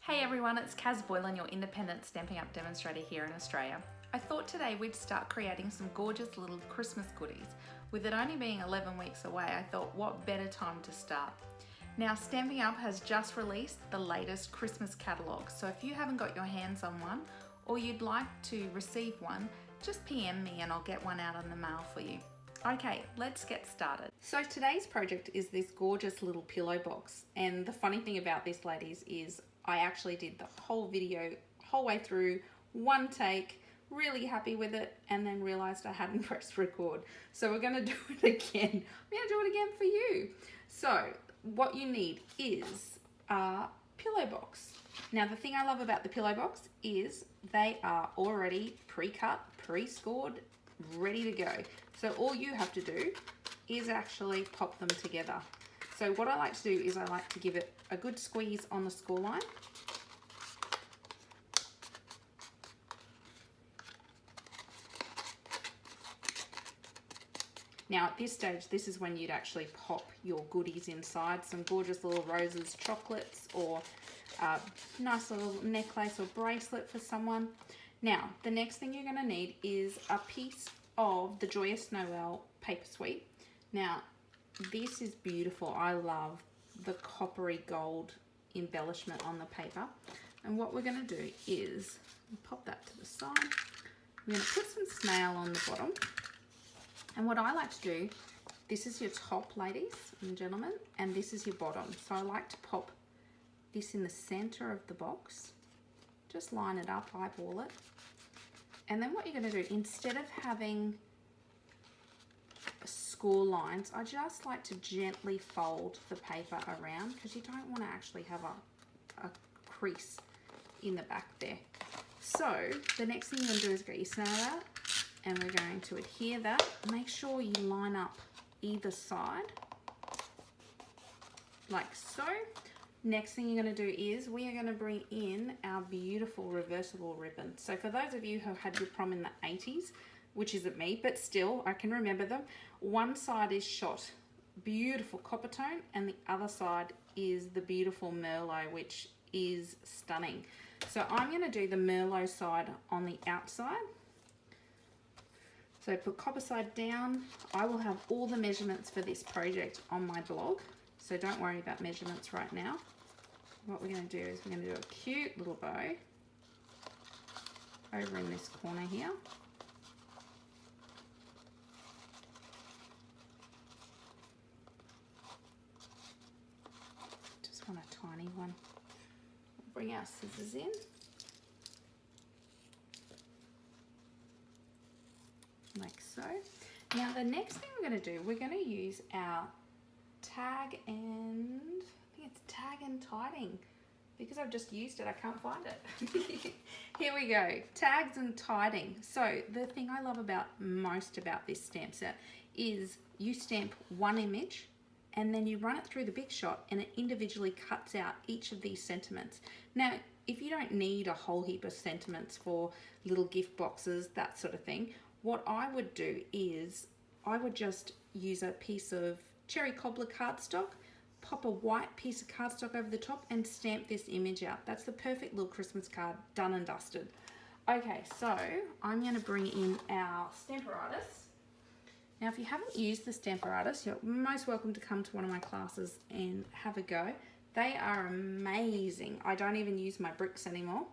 Hey everyone, it's Cazz Boylan, your independent Stampin' Up demonstrator here in Australia. I thought today we'd start creating some gorgeous little Christmas goodies. With it only being 11 weeks away, I thought what better time to start. Now Stampin' Up has just released the latest Christmas catalogue, so if you haven't got your hands on one or you'd like to receive one, just PM me and I'll get one out in the mail for you. Okay, let's get started. So today's project is this gorgeous little pillow box, and the funny thing about this, ladies, is I actually did the whole video, whole way through, one take, really happy with it, and then realized I hadn't pressed record. So we're gonna do it again. I'm gonna do it again for you. So what you need is a pillow box. Now the thing I love about the pillow box is they are already pre-cut, pre-scored, ready to go. So all you have to do is actually pop them together. So what I like to do is I like to give it a good squeeze on the score line. Now at this stage, this is when you'd actually pop your goodies inside, some gorgeous little roses, chocolates, or a nice little necklace or bracelet for someone. Now, the next thing you're gonna need is a piece of the Joyous Noel paper sweep. Now, this is beautiful. I love the coppery gold embellishment on the paper. And what we're going to do is pop that to the side. We're going to put some snail on the bottom. And what I like to do, this is your top, ladies and gentlemen, and this is your bottom. So I like to pop this in the center of the box. Just line it up, eyeball it. And then what you're going to do, instead of having score lines, I just like to gently fold the paper around because you don't want to actually have a crease in the back there. So the next thing you're going to do is get your snail out, and we're going to adhere that. Make sure you line up either side like so. Next thing you're going to do is we are going to bring in our beautiful reversible ribbon. So for those of you who had your prom in the 80s, which isn't me, but still I can remember them, one side is shot beautiful copper tone and the other side is the beautiful Merlot, which is stunning. So I'm going to do the Merlot side on the outside. So put copper side down. I will have all the measurements for this project on my blog, so don't worry about measurements right now. What we're going to do is we're going to do a cute little bow over in this corner here. Just want a tiny one. Bring our scissors in. Like so. Now the next thing we're going to do, we're going to use our tag and, I think it's tag and tiding, because I've just used it, I can't find it. Here we go, tags and tiding. So the thing I love most about this stamp set is you stamp one image and then you run it through the Big Shot and it individually cuts out each of these sentiments. Now, if you don't need a whole heap of sentiments for little gift boxes, that sort of thing, what I would do is I would just use a piece of cherry cobbler cardstock, pop a white piece of cardstock over the top and stamp this image out. That's the perfect little Christmas card, done and dusted. Okay, so I'm going to bring in our Stamparatus. Now if you haven't used the Stamparatus, you're most welcome to come to one of my classes and have a go. They are amazing. I don't even use my bricks anymore.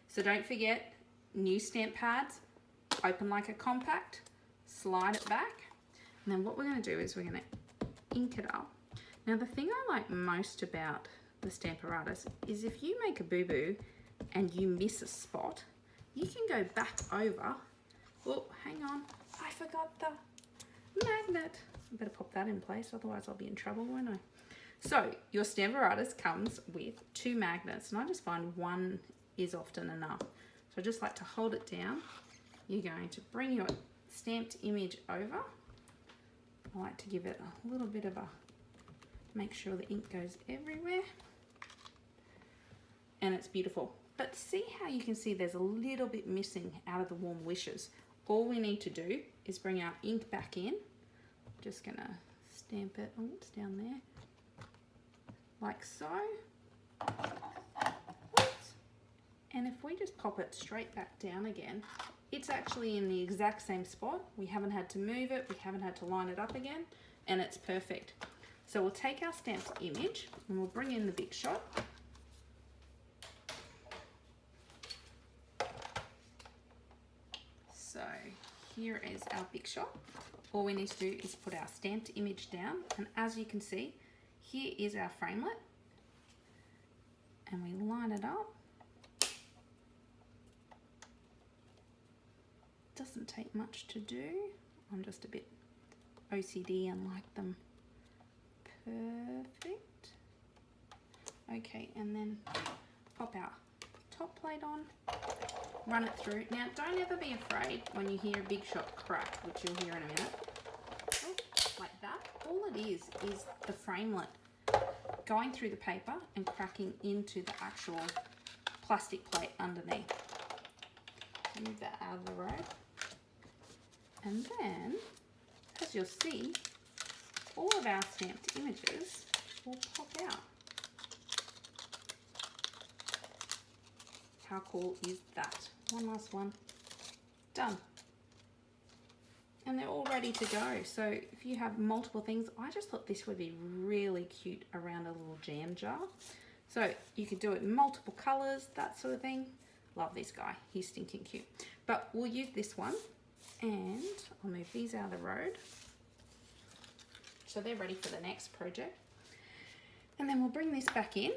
So don't forget, new stamp pads, open like a compact, slide it back, and then what we're going to do is we're going to ink it up. Now the thing I like most about the Stamparatus is if you make a boo-boo and you miss a spot, you can go back over. Oh, hang on, I forgot the magnet. I better pop that in place, otherwise I'll be in trouble, won't I? So your Stamparatus comes with two magnets, and I just find one is often enough. So I just like to hold it down. You're going to bring your stamped image over. I like to give it a little bit of a, make sure the ink goes everywhere. And it's beautiful. But see how you can see there's a little bit missing out of the warm wishes. All we need to do is bring our ink back in. Just gonna stamp it, oh, it's down there. Like so. Oops. And if we just pop it straight back down again, it's actually in the exact same spot. We haven't had to move it, we haven't had to line it up again, and it's perfect. So we'll take our stamped image and we'll bring in the big shot. So here is our big shot. All we need to do is put our stamped image down, and as you can see, here is our framelit, and we line it up. Doesn't take much to do. I'm just a bit OCD and like them perfect. Okay, and then pop our top plate on, run it through. Now, don't ever be afraid when you hear a big shot crack, which you'll hear in a minute. Oh, like that. All it is the framelit going through the paper and cracking into the actual plastic plate underneath. Move that out of the road. And then, as you'll see, all of our stamped images will pop out. How cool is that? One last one. Done. And they're all ready to go. So if you have multiple things, I just thought this would be really cute around a little jam jar. So you could do it in multiple colors, that sort of thing. Love this guy. He's stinking cute. But we'll use this one, and I'll move these out of the road. So they're ready for the next project. And then we'll bring this back in,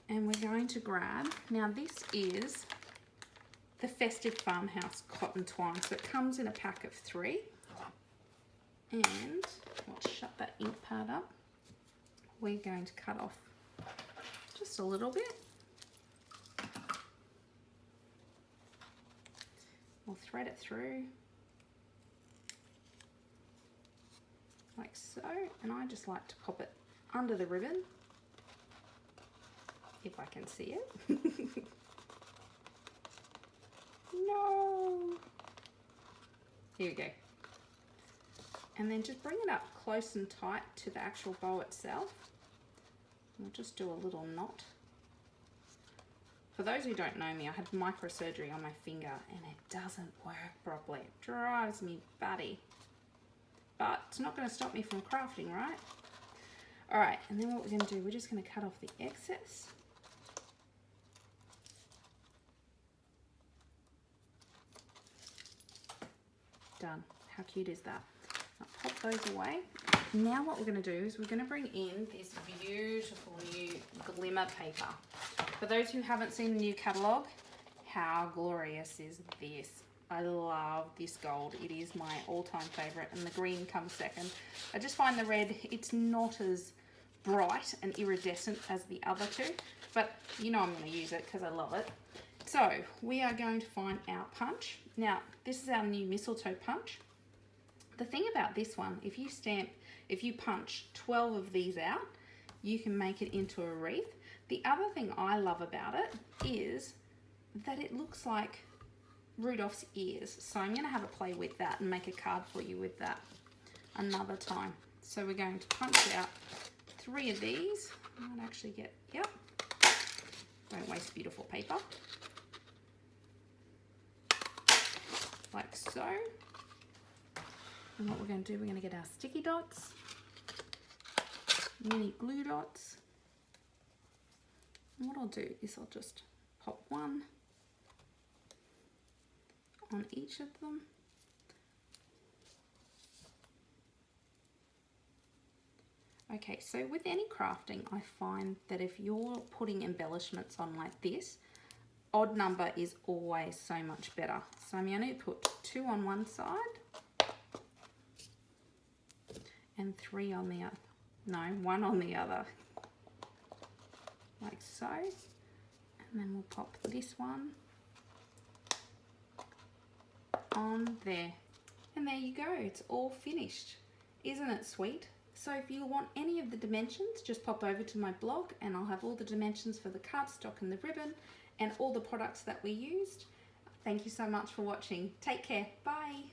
and we're going to grab, now this is the Festive Farmhouse Cotton Twine. So it comes in a pack of 3. And let's shut that ink pad up. We're going to cut off just a little bit. We'll thread it through like so, and I just like to pop it under the ribbon if I can see it. No! Here we go. And then just bring it up close and tight to the actual bow itself. We'll just do a little knot. For those who don't know me, I had microsurgery on my finger and it doesn't work properly. It drives me batty. But it's not going to stop me from crafting, right? Alright, and then what we're going to do, we're just going to cut off the excess. Done. How cute is that? I'll pop those away. Now what we're going to do is we're going to bring in this beautiful new glimmer paper. For those who haven't seen the new catalogue, how glorious is this? I love this gold. It is my all-time favourite, and the green comes second. I just find the red, it's not as bright and iridescent as the other two, but you know I'm going to use it because I love it. So we are going to find our punch. Now this is our new mistletoe punch. The thing about this one, if you punch 12 of these out, you can make it into a wreath. The other thing I love about it is that it looks like Rudolph's ears. So I'm going to have a play with that and make a card for you with that another time. So we're going to punch out 3 of these. I might actually get, yep. Don't waste beautiful paper. Like so. And what we're going to do, we're going to get our sticky dots, mini glue dots. And what I'll do is I'll just pop one on each of them. Okay, so with any crafting, I find that if you're putting embellishments on like this, odd number is always so much better. So I'm going to put 2 on one side and 3 on the other. No, 1 on the other. Like so. And then we'll pop this one on there. And there you go, it's all finished. Isn't it sweet? So if you want any of the dimensions, just pop over to my blog and I'll have all the dimensions for the cardstock and the ribbon and all the products that we used. Thank you so much for watching. Take care. Bye.